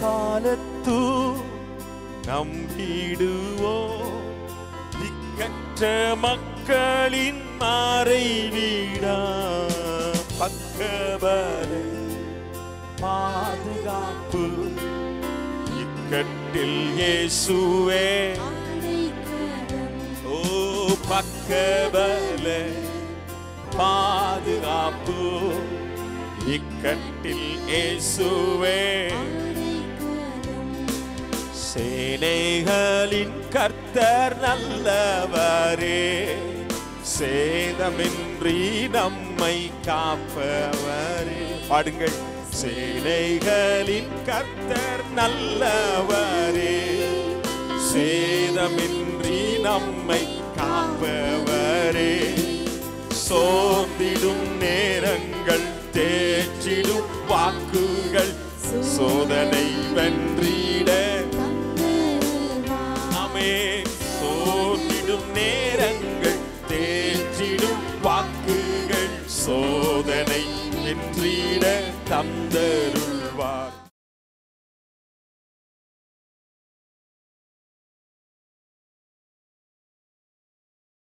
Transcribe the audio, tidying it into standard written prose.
காலத்து நம்பிடுவோ திக்கற்ற மக்களின் மறைவீடா பக்கபல பாதுகாப்பு இக்கட்டில் இயேசுவே ஓ பக்கபல பாதுகாப்பு இக்கட்டில் இயேசுவே சேனைகளின் கர்த்தர் நல்லவரே சேதமின்றி நம்மை காப்பவரே பாடுங்கள் சேனைகளின் கர்த்தர் நல்லவரே சேதமின்றி நம்மை காப்பவரே சோர்ந்திடும் நேரங்கள் தேற்றிடும் வாக்குகள் சோதனை வென்றிட சோர்ந்திடும் நேரங்கள் தேற்றிடும் வாக்குகள் சோதனை வென்றிட தந்தருள்வார்.